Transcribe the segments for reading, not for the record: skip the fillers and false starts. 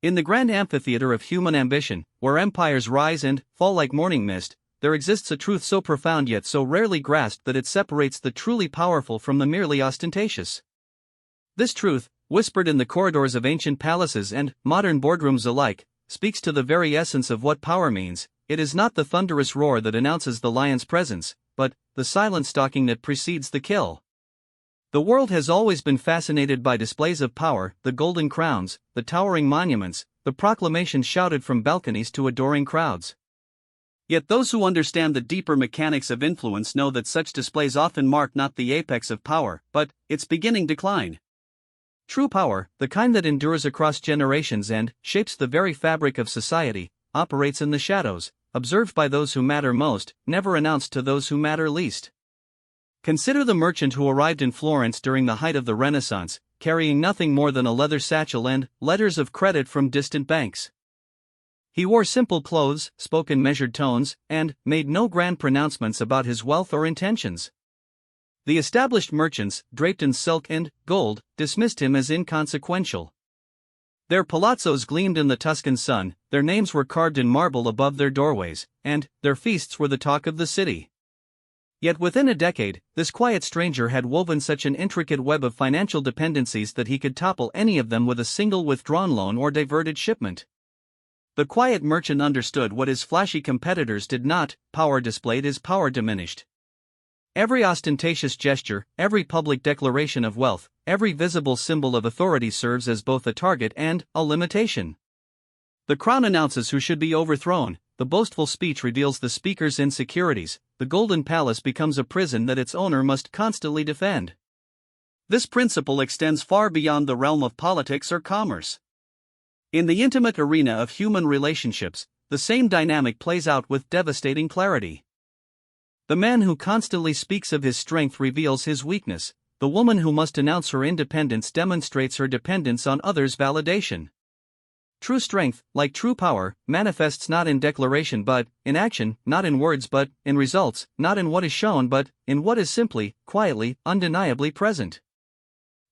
In the grand amphitheater of human ambition, where empires rise and fall like morning mist, there exists a truth so profound yet so rarely grasped that it separates the truly powerful from the merely ostentatious. This truth, whispered in the corridors of ancient palaces and modern boardrooms alike, speaks to the very essence of what power means. It is not the thunderous roar that announces the lion's presence, but the silent stalking that precedes the kill. The world has always been fascinated by displays of power, the golden crowns, the towering monuments, the proclamations shouted from balconies to adoring crowds. Yet those who understand the deeper mechanics of influence know that such displays often mark not the apex of power, but its beginning decline. True power, the kind that endures across generations and shapes the very fabric of society, operates in the shadows, observed by those who matter most, never announced to those who matter least. Consider the merchant who arrived in Florence during the height of the Renaissance, carrying nothing more than a leather satchel and letters of credit from distant banks. He wore simple clothes, spoke in measured tones, and made no grand pronouncements about his wealth or intentions. The established merchants, draped in silk and gold, dismissed him as inconsequential. Their palazzos gleamed in the Tuscan sun, their names were carved in marble above their doorways, and their feasts were the talk of the city. Yet within a decade, this quiet stranger had woven such an intricate web of financial dependencies that he could topple any of them with a single withdrawn loan or diverted shipment. The quiet merchant understood what his flashy competitors did not: power displayed is power diminished. Every ostentatious gesture, every public declaration of wealth, every visible symbol of authority serves as both a target and a limitation. The crown announces who should be overthrown, the boastful speech reveals the speaker's insecurities, the golden palace becomes a prison that its owner must constantly defend. This principle extends far beyond the realm of politics or commerce. In the intimate arena of human relationships, the same dynamic plays out with devastating clarity. The man who constantly speaks of his strength reveals his weakness, the woman who must announce her independence demonstrates her dependence on others' validation. True strength, like true power, manifests not in declaration but in action, not in words but in results, not in what is shown but in what is simply, quietly, undeniably present.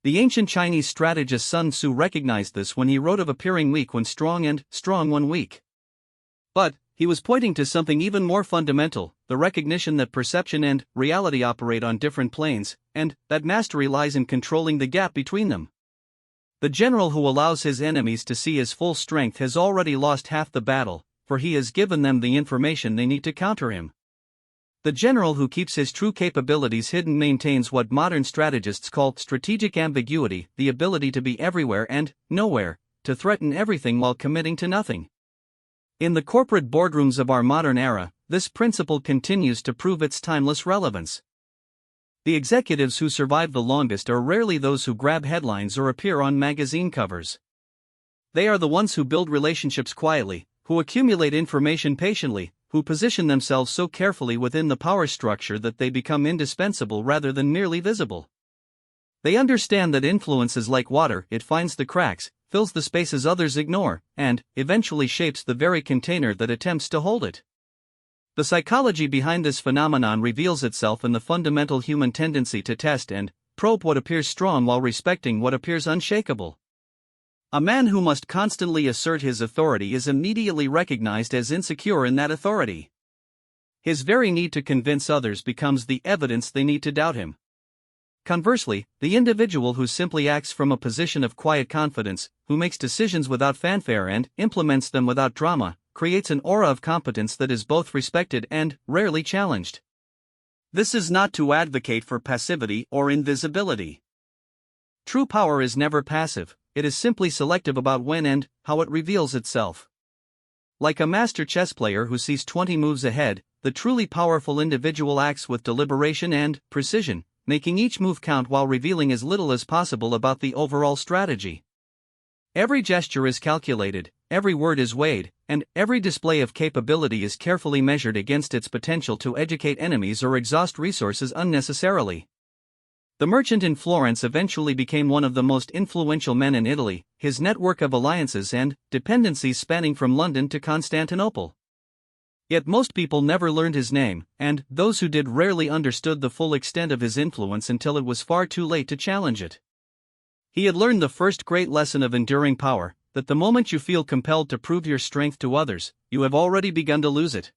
The ancient Chinese strategist Sun Tzu recognized this when he wrote of appearing weak when strong and strong when weak. But he was pointing to something even more fundamental, the recognition that perception and reality operate on different planes, and that mastery lies in controlling the gap between them. The general who allows his enemies to see his full strength has already lost half the battle, for he has given them the information they need to counter him. The general who keeps his true capabilities hidden maintains what modern strategists call strategic ambiguity, the ability to be everywhere and nowhere, to threaten everything while committing to nothing. In the corporate boardrooms of our modern era, this principle continues to prove its timeless relevance. The executives who survive the longest are rarely those who grab headlines or appear on magazine covers. They are the ones who build relationships quietly, who accumulate information patiently, who position themselves so carefully within the power structure that they become indispensable rather than merely visible. They understand that influence is like water, it finds the cracks, fills the spaces others ignore, and eventually shapes the very container that attempts to hold it. The psychology behind this phenomenon reveals itself in the fundamental human tendency to test and probe what appears strong while respecting what appears unshakable. A man who must constantly assert his authority is immediately recognized as insecure in that authority. His very need to convince others becomes the evidence they need to doubt him. Conversely, the individual who simply acts from a position of quiet confidence, who makes decisions without fanfare and implements them without drama, creates an aura of competence that is both respected and rarely challenged. This is not to advocate for passivity or invisibility. True power is never passive, it is simply selective about when and how it reveals itself. Like a master chess player who sees 20 moves ahead, the truly powerful individual acts with deliberation and precision, making each move count while revealing as little as possible about the overall strategy. Every gesture is calculated, every word is weighed, and every display of capability is carefully measured against its potential to educate enemies or exhaust resources unnecessarily. The merchant in Florence eventually became one of the most influential men in Italy, his network of alliances and dependencies spanning from London to Constantinople. Yet most people never learned his name, and those who did rarely understood the full extent of his influence until it was far too late to challenge it. He had learned the first great lesson of enduring power: that the moment you feel compelled to prove your strength to others, you have already begun to lose it.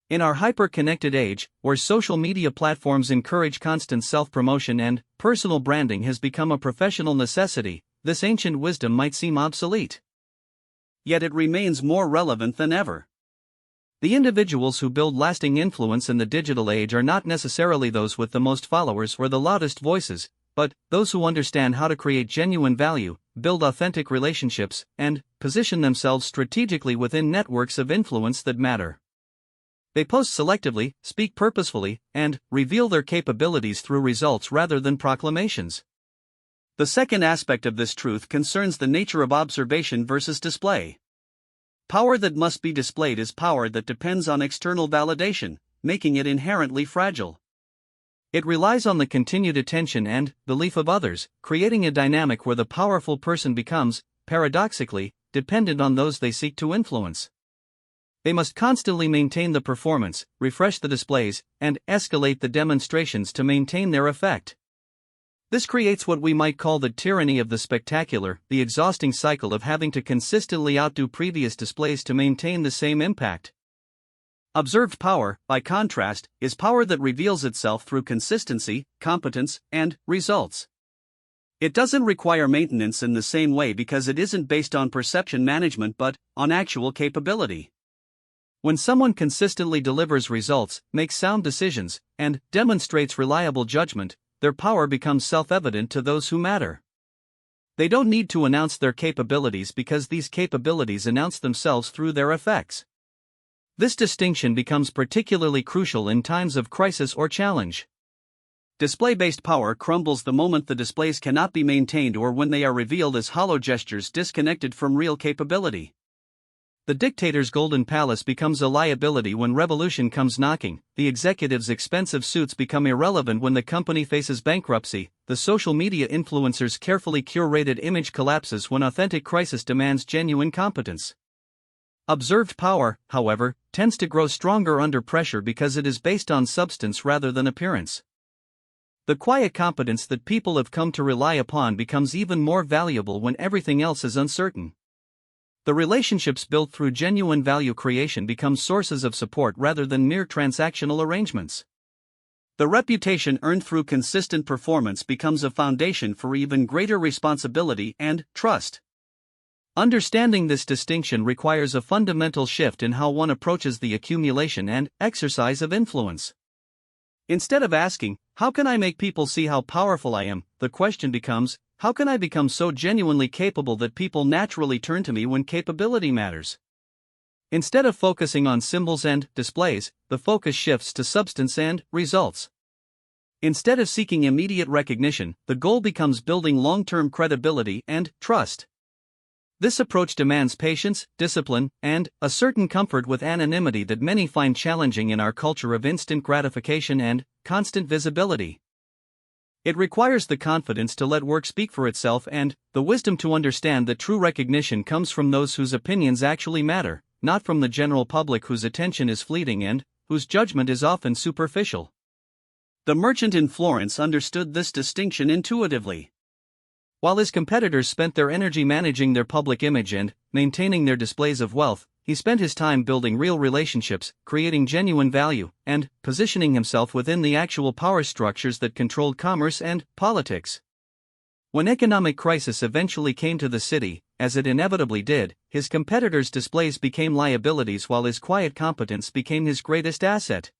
In our hyper-connected age, where social media platforms encourage constant self-promotion and personal branding has become a professional necessity, this ancient wisdom might seem obsolete. Yet it remains more relevant than ever. The individuals who build lasting influence in the digital age are not necessarily those with the most followers or the loudest voices, but those who understand how to create genuine value, build authentic relationships, and position themselves strategically within networks of influence that matter. They post selectively, speak purposefully, and reveal their capabilities through results rather than proclamations. The second aspect of this truth concerns the nature of observation versus display. Power that must be displayed is power that depends on external validation, making it inherently fragile. It relies on the continued attention and belief of others, creating a dynamic where the powerful person becomes, paradoxically, dependent on those they seek to influence. They must constantly maintain the performance, refresh the displays, and escalate the demonstrations to maintain their effect. This creates what we might call the tyranny of the spectacular, the exhausting cycle of having to consistently outdo previous displays to maintain the same impact. Observed power, by contrast, is power that reveals itself through consistency, competence, and results. It doesn't require maintenance in the same way because it isn't based on perception management but on actual capability. When someone consistently delivers results, makes sound decisions, and demonstrates reliable judgment, their power becomes self-evident to those who matter. They don't need to announce their capabilities because these capabilities announce themselves through their effects. This distinction becomes particularly crucial in times of crisis or challenge. Display-based power crumbles the moment the displays cannot be maintained or when they are revealed as hollow gestures disconnected from real capability. The dictator's golden palace becomes a liability when revolution comes knocking, the executive's expensive suits become irrelevant when the company faces bankruptcy, the social media influencer's carefully curated image collapses when authentic crisis demands genuine competence. Observed power, however, tends to grow stronger under pressure because it is based on substance rather than appearance. The quiet competence that people have come to rely upon becomes even more valuable when everything else is uncertain. The relationships built through genuine value creation become sources of support rather than mere transactional arrangements. The reputation earned through consistent performance becomes a foundation for even greater responsibility and trust. Understanding this distinction requires a fundamental shift in how one approaches the accumulation and exercise of influence. Instead of asking, "How can I make people see how powerful I am?" the question becomes, "How can I become so genuinely capable that people naturally turn to me when capability matters?" Instead of focusing on symbols and displays, the focus shifts to substance and results. Instead of seeking immediate recognition, the goal becomes building long-term credibility and trust. This approach demands patience, discipline, and a certain comfort with anonymity that many find challenging in our culture of instant gratification and constant visibility. It requires the confidence to let work speak for itself and the wisdom to understand that true recognition comes from those whose opinions actually matter, not from the general public whose attention is fleeting and whose judgment is often superficial. The merchant in Florence understood this distinction intuitively. While his competitors spent their energy managing their public image and maintaining their displays of wealth, he spent his time building real relationships, creating genuine value, and positioning himself within the actual power structures that controlled commerce and politics. When economic crisis eventually came to the city, as it inevitably did, his competitors' displays became liabilities while his quiet competence became his greatest asset.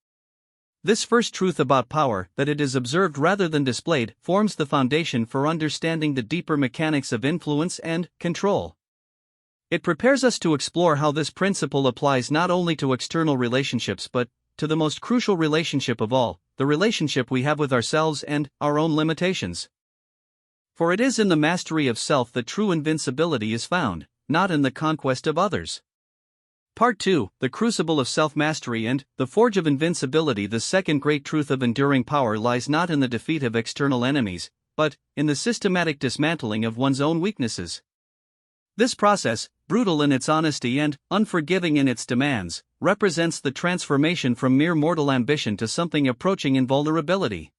This first truth about power, that it is observed rather than displayed, forms the foundation for understanding the deeper mechanics of influence and control. It prepares us to explore how this principle applies not only to external relationships but to the most crucial relationship of all, the relationship we have with ourselves and our own limitations. For it is in the mastery of self that true invincibility is found, not in the conquest of others. Part 2, The Crucible of Self-Mastery and the Forge of Invincibility. The second great truth of enduring power lies not in the defeat of external enemies, but in the systematic dismantling of one's own weaknesses. This process, brutal in its honesty and unforgiving in its demands, represents the transformation from mere mortal ambition to something approaching invulnerability.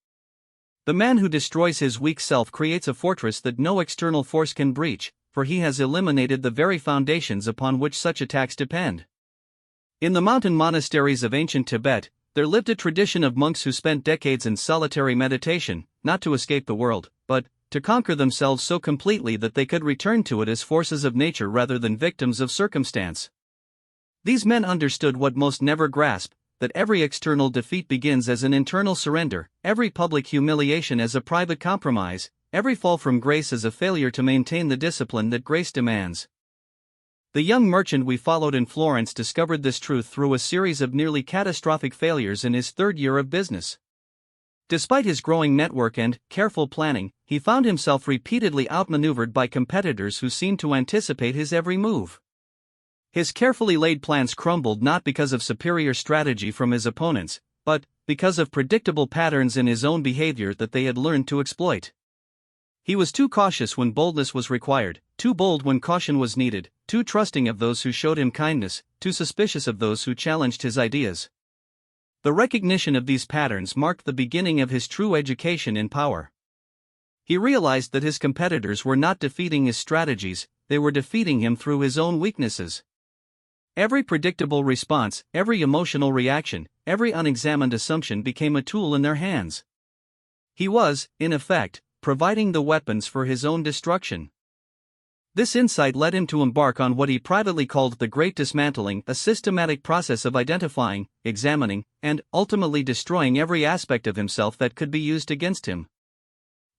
The man who destroys his weak self creates a fortress that no external force can breach, for he has eliminated the very foundations upon which such attacks depend. In the mountain monasteries of ancient Tibet, there lived a tradition of monks who spent decades in solitary meditation, not to escape the world, but to conquer themselves so completely that they could return to it as forces of nature rather than victims of circumstance. These men understood what most never grasp, that every external defeat begins as an internal surrender, every public humiliation as a private compromise, every fall from grace as a failure to maintain the discipline that grace demands. The young merchant we followed in Florence discovered this truth through a series of nearly catastrophic failures in his third year of business. Despite his growing network and careful planning, he found himself repeatedly outmaneuvered by competitors who seemed to anticipate his every move. His carefully laid plans crumbled not because of superior strategy from his opponents, but because of predictable patterns in his own behavior that they had learned to exploit. He was too cautious when boldness was required, too bold when caution was needed, too trusting of those who showed him kindness, too suspicious of those who challenged his ideas. The recognition of these patterns marked the beginning of his true education in power. He realized that his competitors were not defeating his strategies, they were defeating him through his own weaknesses. Every predictable response, every emotional reaction, every unexamined assumption became a tool in their hands. He was, in effect, providing the weapons for his own destruction. This insight led him to embark on what he privately called the Great Dismantling, a systematic process of identifying, examining, and ultimately destroying every aspect of himself that could be used against him.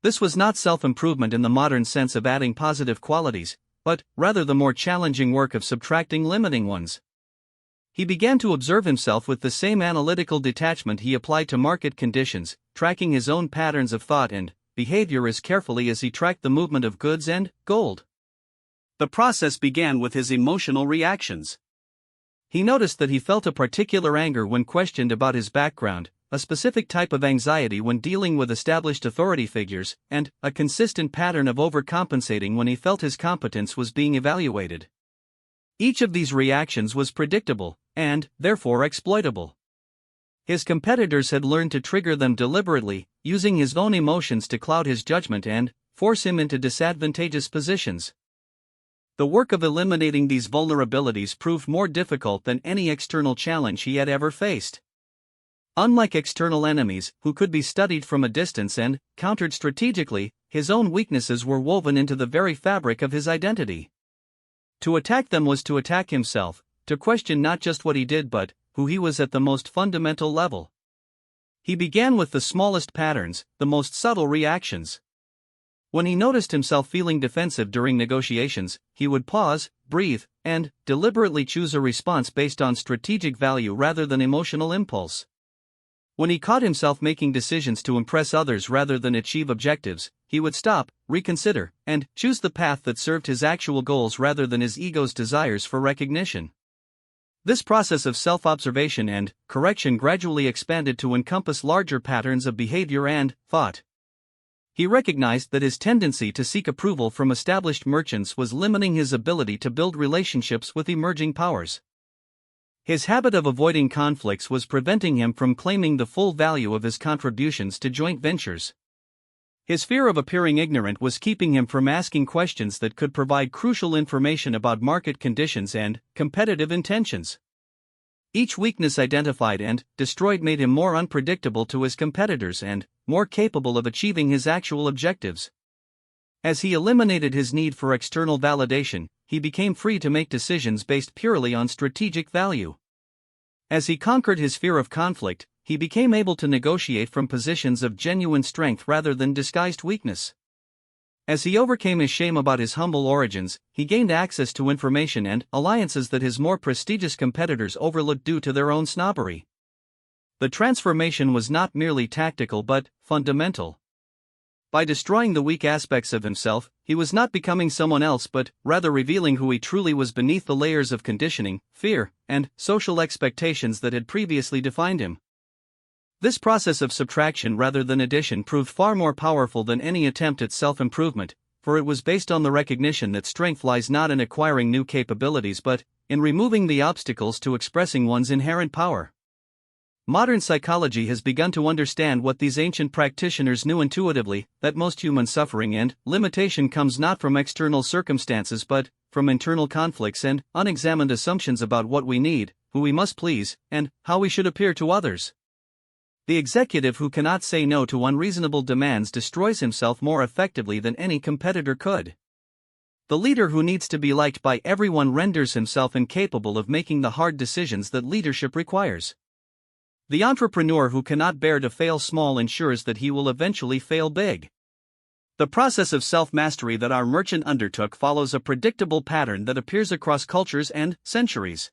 This was not self-improvement in the modern sense of adding positive qualities, but rather the more challenging work of subtracting limiting ones. He began to observe himself with the same analytical detachment he applied to market conditions, tracking his own patterns of thought and behavior as carefully as he tracked the movement of goods and gold. The process began with his emotional reactions. He noticed that he felt a particular anger when questioned about his background, a specific type of anxiety when dealing with established authority figures, and a consistent pattern of overcompensating when he felt his competence was being evaluated. Each of these reactions was predictable, and, therefore, exploitable. His competitors had learned to trigger them deliberately, using his own emotions to cloud his judgment and force him into disadvantageous positions. The work of eliminating these vulnerabilities proved more difficult than any external challenge he had ever faced. Unlike external enemies, who could be studied from a distance and countered strategically, his own weaknesses were woven into the very fabric of his identity. To attack them was to attack himself, to question not just what he did but who he was at the most fundamental level. He began with the smallest patterns, the most subtle reactions. When he noticed himself feeling defensive during negotiations, he would pause, breathe, and deliberately choose a response based on strategic value rather than emotional impulse. When he caught himself making decisions to impress others rather than achieve objectives, he would stop, reconsider, and choose the path that served his actual goals rather than his ego's desires for recognition. This process of self-observation and correction gradually expanded to encompass larger patterns of behavior and thought. He recognized that his tendency to seek approval from established merchants was limiting his ability to build relationships with emerging powers. His habit of avoiding conflicts was preventing him from claiming the full value of his contributions to joint ventures. His fear of appearing ignorant was keeping him from asking questions that could provide crucial information about market conditions and competitive intentions. Each weakness identified and destroyed made him more unpredictable to his competitors and more capable of achieving his actual objectives. As he eliminated his need for external validation, he became free to make decisions based purely on strategic value. As he conquered his fear of conflict, he became able to negotiate from positions of genuine strength rather than disguised weakness. As he overcame his shame about his humble origins, he gained access to information and alliances that his more prestigious competitors overlooked due to their own snobbery. The transformation was not merely tactical but fundamental. By destroying the weak aspects of himself, he was not becoming someone else but rather revealing who he truly was beneath the layers of conditioning, fear, and social expectations that had previously defined him. This process of subtraction rather than addition proved far more powerful than any attempt at self-improvement, for it was based on the recognition that strength lies not in acquiring new capabilities but in removing the obstacles to expressing one's inherent power. Modern psychology has begun to understand what these ancient practitioners knew intuitively, that most human suffering and limitation comes not from external circumstances but from internal conflicts and unexamined assumptions about what we need, who we must please, and how we should appear to others. The executive who cannot say no to unreasonable demands destroys himself more effectively than any competitor could. The leader who needs to be liked by everyone renders himself incapable of making the hard decisions that leadership requires. The entrepreneur who cannot bear to fail small ensures that he will eventually fail big. The process of self-mastery that our merchant undertook follows a predictable pattern that appears across cultures and centuries.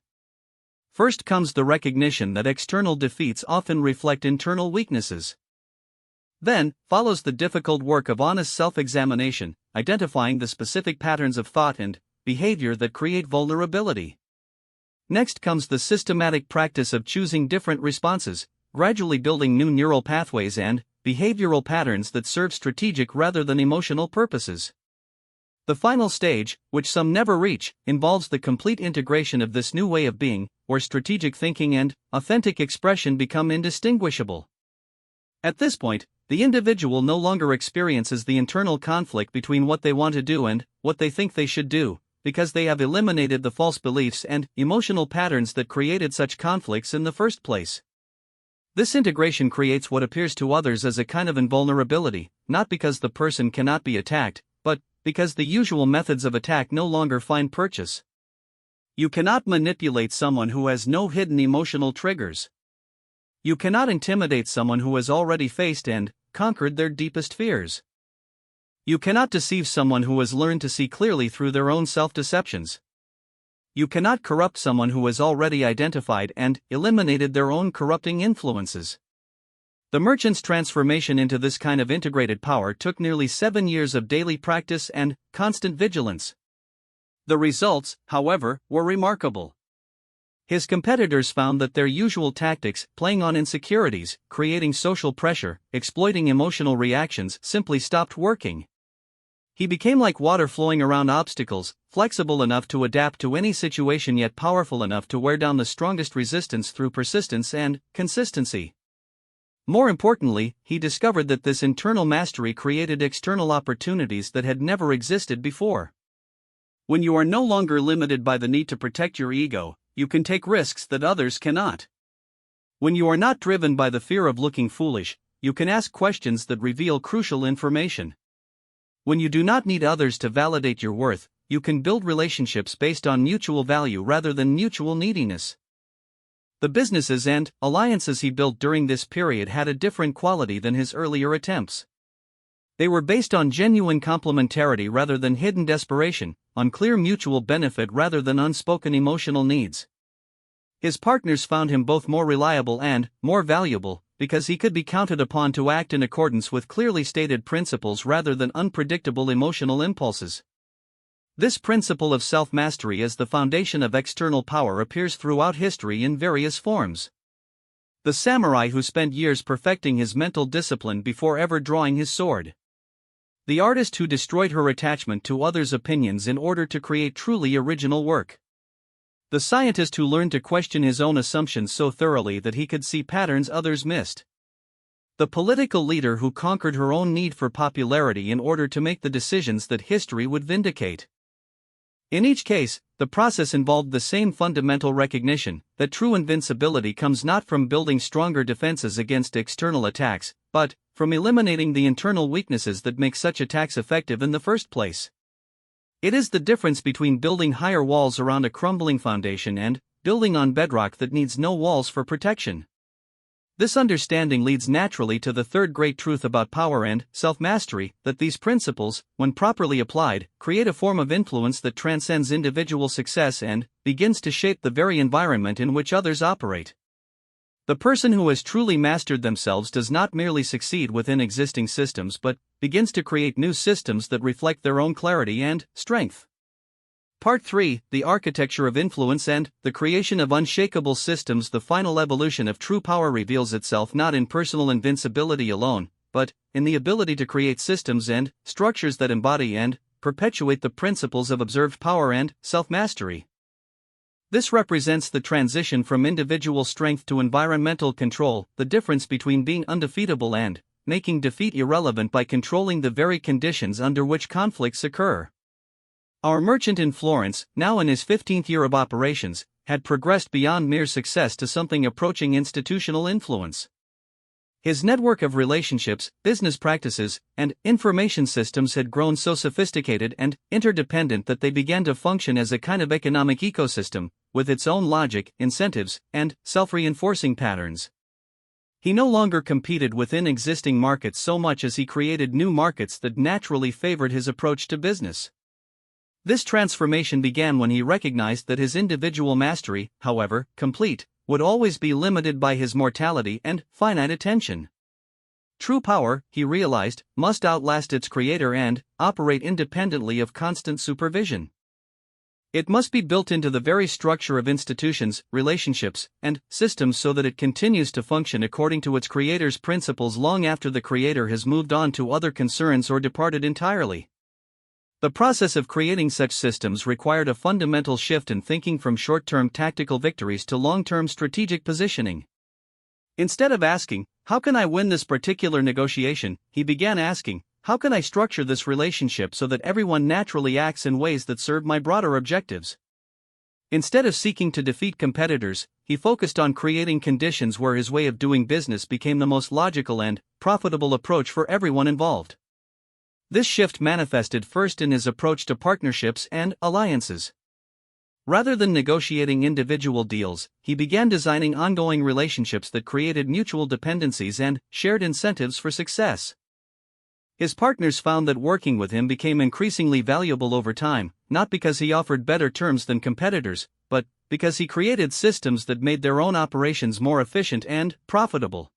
First comes the recognition that external defeats often reflect internal weaknesses. Then follows the difficult work of honest self-examination, identifying the specific patterns of thought and behavior that create vulnerability. Next comes the systematic practice of choosing different responses, gradually building new neural pathways and behavioral patterns that serve strategic rather than emotional purposes. The final stage, which some never reach, involves the complete integration of this new way of being, where strategic thinking and authentic expression become indistinguishable. At this point, the individual no longer experiences the internal conflict between what they want to do and what they think they should do, because they have eliminated the false beliefs and emotional patterns that created such conflicts in the first place. This integration creates what appears to others as a kind of invulnerability, not because the person cannot be attacked, but because the usual methods of attack no longer find purchase. You cannot manipulate someone who has no hidden emotional triggers. You cannot intimidate someone who has already faced and conquered their deepest fears. You cannot deceive someone who has learned to see clearly through their own self-deceptions. You cannot corrupt someone who has already identified and eliminated their own corrupting influences. The merchant's transformation into this kind of integrated power took nearly 7 years of daily practice and constant vigilance. The results, however, were remarkable. His competitors found that their usual tactics, playing on insecurities, creating social pressure, exploiting emotional reactions, simply stopped working. He became like water flowing around obstacles, flexible enough to adapt to any situation yet powerful enough to wear down the strongest resistance through persistence and consistency. More importantly, he discovered that this internal mastery created external opportunities that had never existed before. When you are no longer limited by the need to protect your ego, you can take risks that others cannot. When you are not driven by the fear of looking foolish, you can ask questions that reveal crucial information. When you do not need others to validate your worth, you can build relationships based on mutual value rather than mutual neediness. The businesses and alliances he built during this period had a different quality than his earlier attempts. They were based on genuine complementarity rather than hidden desperation, on clear mutual benefit rather than unspoken emotional needs. His partners found him both more reliable and more valuable, because he could be counted upon to act in accordance with clearly stated principles rather than unpredictable emotional impulses. This principle of self-mastery as the foundation of external power appears throughout history in various forms. The samurai who spent years perfecting his mental discipline before ever drawing his sword. The artist who destroyed her attachment to others' opinions in order to create truly original work. The scientist who learned to question his own assumptions so thoroughly that he could see patterns others missed. The political leader who conquered her own need for popularity in order to make the decisions that history would vindicate. In each case, the process involved the same fundamental recognition that true invincibility comes not from building stronger defenses against external attacks, but from eliminating the internal weaknesses that make such attacks effective in the first place. It is the difference between building higher walls around a crumbling foundation and building on bedrock that needs no walls for protection. This understanding leads naturally to the third great truth about power and self-mastery, that these principles, when properly applied, create a form of influence that transcends individual success and begins to shape the very environment in which others operate. The person who has truly mastered themselves does not merely succeed within existing systems but begins to create new systems that reflect their own clarity and strength. Part 3, The Architecture of Influence and the Creation of Unshakable Systems. The final evolution of true power reveals itself not in personal invincibility alone, but in the ability to create systems and structures that embody and perpetuate the principles of observed power and self-mastery. This represents the transition from individual strength to environmental control, the difference between being undefeatable and making defeat irrelevant by controlling the very conditions under which conflicts occur. Our merchant in Florence, now in his 15th year of operations, had progressed beyond mere success to something approaching institutional influence. His network of relationships, business practices, and information systems had grown so sophisticated and interdependent that they began to function as a kind of economic ecosystem, with its own logic, incentives, and self-reinforcing patterns. He no longer competed within existing markets so much as he created new markets that naturally favored his approach to business. This transformation began when he recognized that his individual mastery, however complete, would always be limited by his mortality and finite attention. True power, he realized, must outlast its creator and operate independently of constant supervision. It must be built into the very structure of institutions, relationships, and systems so that it continues to function according to its creator's principles long after the creator has moved on to other concerns or departed entirely. The process of creating such systems required a fundamental shift in thinking from short-term tactical victories to long-term strategic positioning. Instead of asking, "How can I win this particular negotiation?" he began asking, "How can I structure this relationship so that everyone naturally acts in ways that serve my broader objectives?" Instead of seeking to defeat competitors, he focused on creating conditions where his way of doing business became the most logical and profitable approach for everyone involved. This shift manifested first in his approach to partnerships and alliances. Rather than negotiating individual deals, he began designing ongoing relationships that created mutual dependencies and shared incentives for success. His partners found that working with him became increasingly valuable over time, not because he offered better terms than competitors, but because he created systems that made their own operations more efficient and profitable.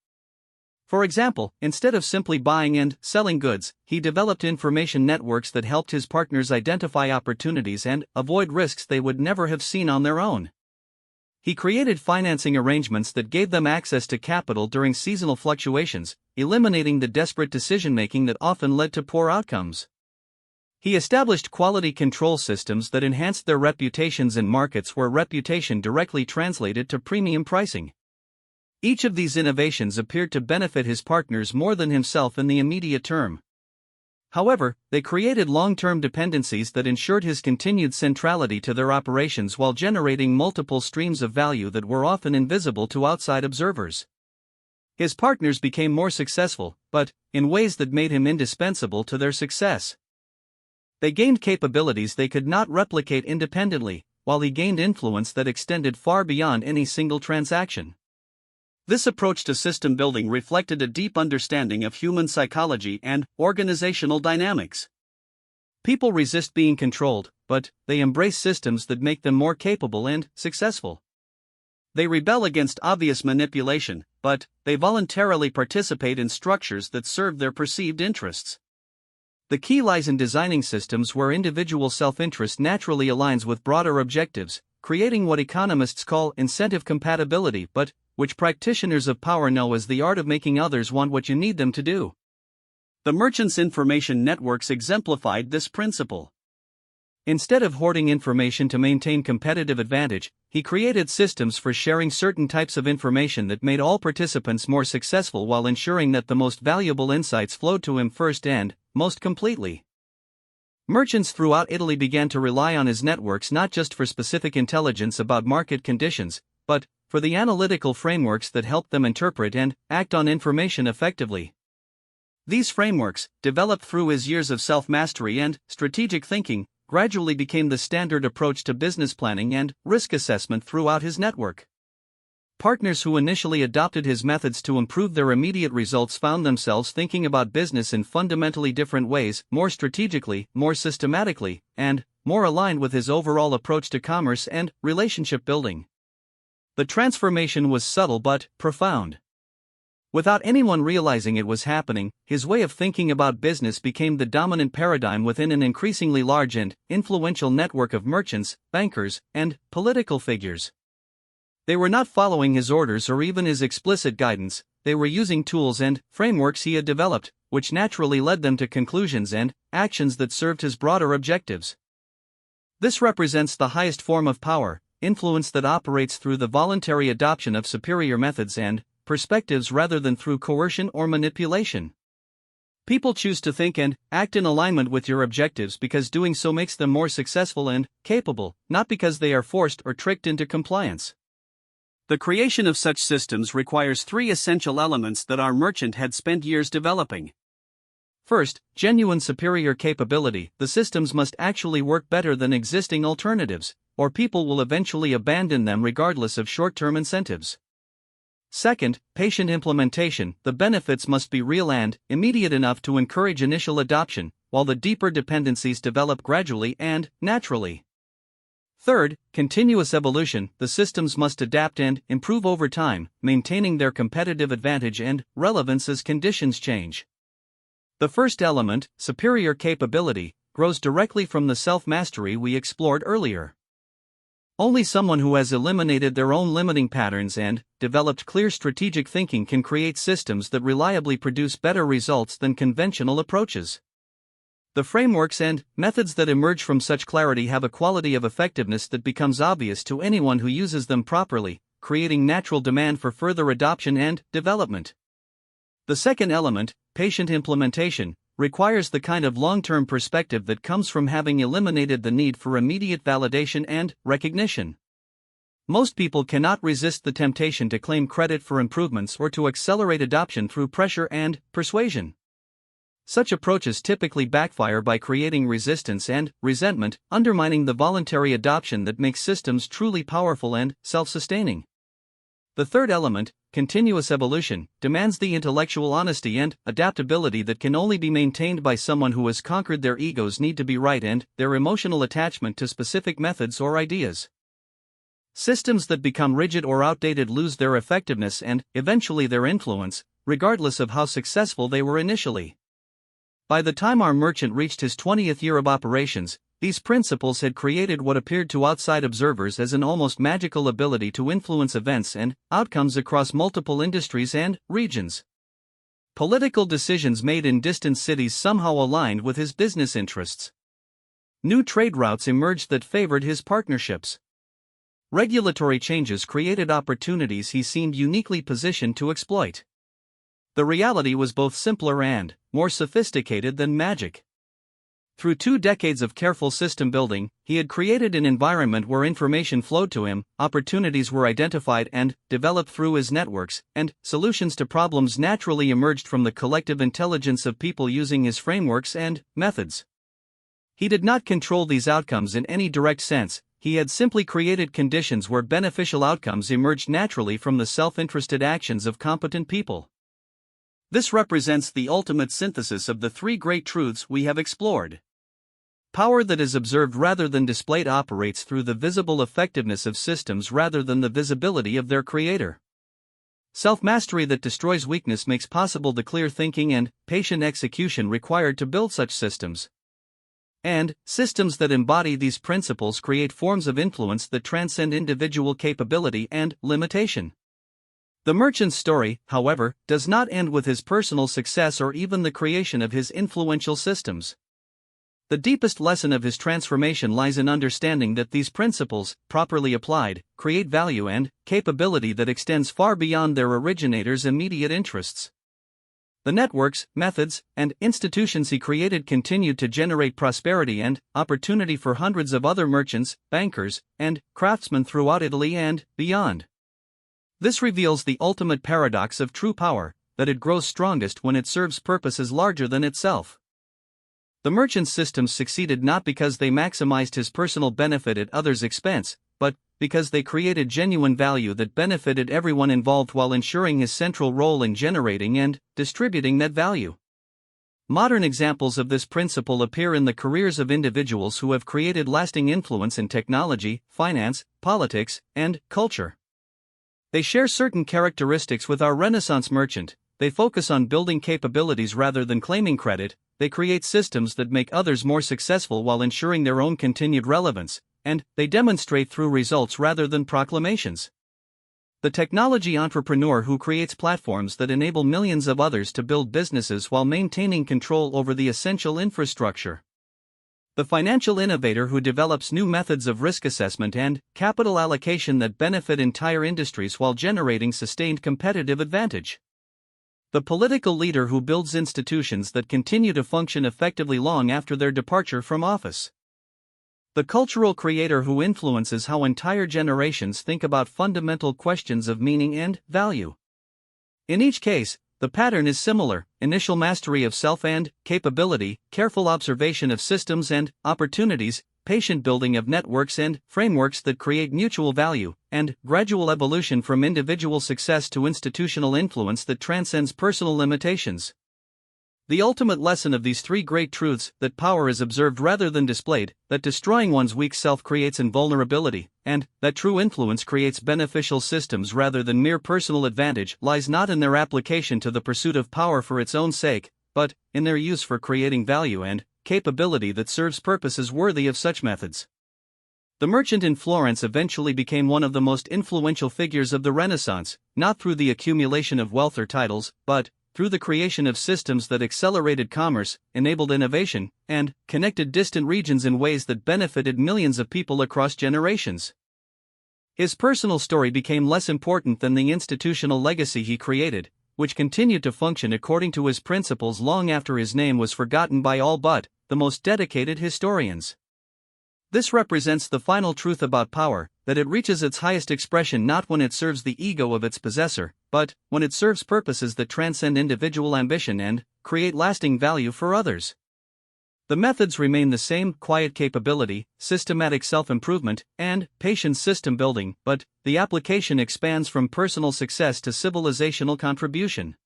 For example, instead of simply buying and selling goods, he developed information networks that helped his partners identify opportunities and avoid risks they would never have seen on their own. He created financing arrangements that gave them access to capital during seasonal fluctuations, eliminating the desperate decision-making that often led to poor outcomes. He established quality control systems that enhanced their reputations in markets where reputation directly translated to premium pricing. Each of these innovations appeared to benefit his partners more than himself in the immediate term. However, they created long-term dependencies that ensured his continued centrality to their operations while generating multiple streams of value that were often invisible to outside observers. His partners became more successful, but in ways that made him indispensable to their success. They gained capabilities they could not replicate independently, while he gained influence that extended far beyond any single transaction. This approach to system building reflected a deep understanding of human psychology and organizational dynamics. People resist being controlled, but they embrace systems that make them more capable and successful. They rebel against obvious manipulation, but they voluntarily participate in structures that serve their perceived interests. The key lies in designing systems where individual self-interest naturally aligns with broader objectives, creating what economists call incentive compatibility, but which practitioners of power know as the art of making others want what you need them to do. The merchant's information networks exemplified this principle. Instead of hoarding information to maintain competitive advantage, he created systems for sharing certain types of information that made all participants more successful while ensuring that the most valuable insights flowed to him first and most completely. Merchants throughout Italy began to rely on his networks not just for specific intelligence about market conditions, but for the analytical frameworks that helped them interpret and act on information effectively. These frameworks, developed through his years of self-mastery and strategic thinking, gradually became the standard approach to business planning and risk assessment throughout his network. Partners who initially adopted his methods to improve their immediate results found themselves thinking about business in fundamentally different ways, more strategically, more systematically, and more aligned with his overall approach to commerce and relationship building. The transformation was subtle but profound. Without anyone realizing it was happening, his way of thinking about business became the dominant paradigm within an increasingly large and influential network of merchants, bankers, and political figures. They were not following his orders or even his explicit guidance, they were using tools and frameworks he had developed, which naturally led them to conclusions and actions that served his broader objectives. This represents the highest form of power, influence that operates through the voluntary adoption of superior methods and perspectives rather than through coercion or manipulation. People choose to think and act in alignment with your objectives because doing so makes them more successful and capable, not because they are forced or tricked into compliance. The creation of such systems requires three essential elements that our merchant had spent years developing. First, genuine superior capability. The systems must actually work better than existing alternatives, or people will eventually abandon them regardless of short-term incentives. Second, patient implementation. The benefits must be real and immediate enough to encourage initial adoption, while the deeper dependencies develop gradually and naturally. Third, continuous evolution. The systems must adapt and improve over time, maintaining their competitive advantage and relevance as conditions change. The first element, superior capability, grows directly from the self-mastery we explored earlier. Only someone who has eliminated their own limiting patterns and developed clear strategic thinking can create systems that reliably produce better results than conventional approaches. The frameworks and methods that emerge from such clarity have a quality of effectiveness that becomes obvious to anyone who uses them properly, creating natural demand for further adoption and development. The second element, patient implementation, requires the kind of long-term perspective that comes from having eliminated the need for immediate validation and recognition. Most people cannot resist the temptation to claim credit for improvements or to accelerate adoption through pressure and persuasion. Such approaches typically backfire by creating resistance and resentment, undermining the voluntary adoption that makes systems truly powerful and self-sustaining. The third element, continuous evolution, demands the intellectual honesty and adaptability that can only be maintained by someone who has conquered their ego's need to be right and their emotional attachment to specific methods or ideas. Systems that become rigid or outdated lose their effectiveness and, eventually, their influence, regardless of how successful they were initially. By the time our merchant reached his 20th year of operations, these principles had created what appeared to outside observers as an almost magical ability to influence events and outcomes across multiple industries and regions. Political decisions made in distant cities somehow aligned with his business interests. New trade routes emerged that favored his partnerships. Regulatory changes created opportunities he seemed uniquely positioned to exploit. The reality was both simpler and more sophisticated than magic. Through 2 decades of careful system building, he had created an environment where information flowed to him, opportunities were identified and developed through his networks, and solutions to problems naturally emerged from the collective intelligence of people using his frameworks and methods. He did not control these outcomes in any direct sense, he had simply created conditions where beneficial outcomes emerged naturally from the self-interested actions of competent people. This represents the ultimate synthesis of the 3 great truths we have explored. Power that is observed rather than displayed operates through the visible effectiveness of systems rather than the visibility of their creator. Self-mastery that destroys weakness makes possible the clear thinking and patient execution required to build such systems. And systems that embody these principles create forms of influence that transcend individual capability and limitation. The merchant's story, however, does not end with his personal success or even the creation of his influential systems. The deepest lesson of his transformation lies in understanding that these principles, properly applied, create value and capability that extends far beyond their originator's immediate interests. The networks, methods, and institutions he created continued to generate prosperity and opportunity for hundreds of other merchants, bankers, and craftsmen throughout Italy and beyond. This reveals the ultimate paradox of true power, that it grows strongest when it serves purposes larger than itself. The merchant's systems succeeded not because they maximized his personal benefit at others' expense, but because they created genuine value that benefited everyone involved while ensuring his central role in generating and distributing that value. Modern examples of this principle appear in the careers of individuals who have created lasting influence in technology, finance, politics, and culture. They share certain characteristics with our Renaissance merchant. They focus on building capabilities rather than claiming credit, they create systems that make others more successful while ensuring their own continued relevance, and they demonstrate through results rather than proclamations. The technology entrepreneur who creates platforms that enable millions of others to build businesses while maintaining control over the essential infrastructure. The financial innovator who develops new methods of risk assessment and capital allocation that benefit entire industries while generating sustained competitive advantage. The political leader who builds institutions that continue to function effectively long after their departure from office. The cultural creator who influences how entire generations think about fundamental questions of meaning and value. In each case, the pattern is similar: initial mastery of self and capability, careful observation of systems and opportunities, patient building of networks and frameworks that create mutual value, and gradual evolution from individual success to institutional influence that transcends personal limitations. The ultimate lesson of these three great truths: that power is observed rather than displayed, that destroying one's weak self creates invulnerability, and that true influence creates beneficial systems rather than mere personal advantage, lies not in their application to the pursuit of power for its own sake, but in their use for creating value and capability that serves purposes worthy of such methods. The merchant in Florence eventually became one of the most influential figures of the Renaissance, not through the accumulation of wealth or titles, but through the creation of systems that accelerated commerce, enabled innovation, and connected distant regions in ways that benefited millions of people across generations. His personal story became less important than the institutional legacy he created, which continued to function according to his principles long after his name was forgotten by all but the most dedicated historians. This represents the final truth about power, that it reaches its highest expression not when it serves the ego of its possessor, but when it serves purposes that transcend individual ambition and create lasting value for others. The methods remain the same: quiet capability, systematic self-improvement, and patient system building, but the application expands from personal success to civilizational contribution.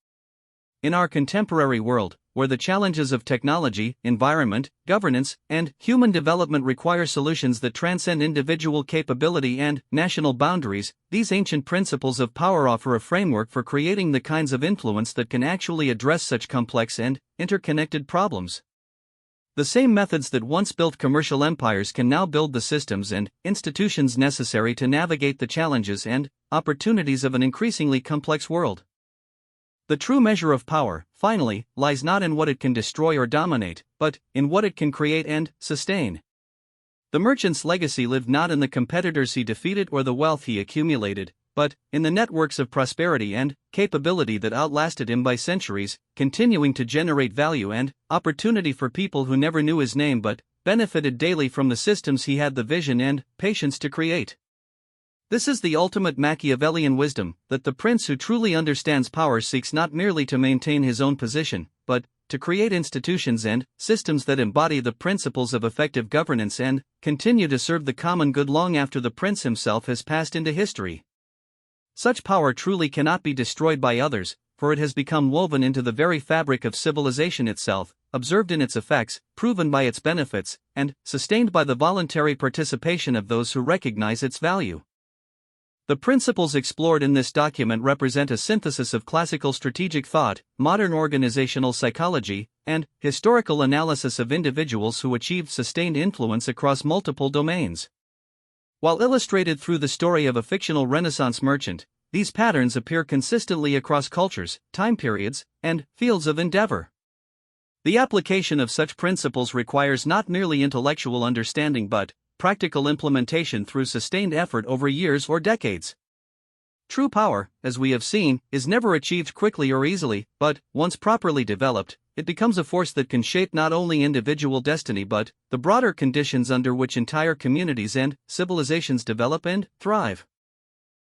In our contemporary world, where the challenges of technology, environment, governance, and human development require solutions that transcend individual capability and national boundaries, these ancient principles of power offer a framework for creating the kinds of influence that can actually address such complex and interconnected problems. The same methods that once built commercial empires can now build the systems and institutions necessary to navigate the challenges and opportunities of an increasingly complex world. The true measure of power, finally, lies not in what it can destroy or dominate, but in what it can create and sustain. The merchant's legacy lived not in the competitors he defeated or the wealth he accumulated, but in the networks of prosperity and capability that outlasted him by centuries, continuing to generate value and opportunity for people who never knew his name but benefited daily from the systems he had the vision and patience to create. This is the ultimate Machiavellian wisdom, that the prince who truly understands power seeks not merely to maintain his own position, but to create institutions and systems that embody the principles of effective governance and continue to serve the common good long after the prince himself has passed into history. Such power truly cannot be destroyed by others, for it has become woven into the very fabric of civilization itself, observed in its effects, proven by its benefits, and sustained by the voluntary participation of those who recognize its value. The principles explored in this document represent a synthesis of classical strategic thought, modern organizational psychology, and historical analysis of individuals who achieved sustained influence across multiple domains. While illustrated through the story of a fictional Renaissance merchant, these patterns appear consistently across cultures, time periods, and fields of endeavor. The application of such principles requires not merely intellectual understanding but practical implementation through sustained effort over years or decades. True power, as we have seen, is never achieved quickly or easily, but, once properly developed, it becomes a force that can shape not only individual destiny but the broader conditions under which entire communities and civilizations develop and thrive.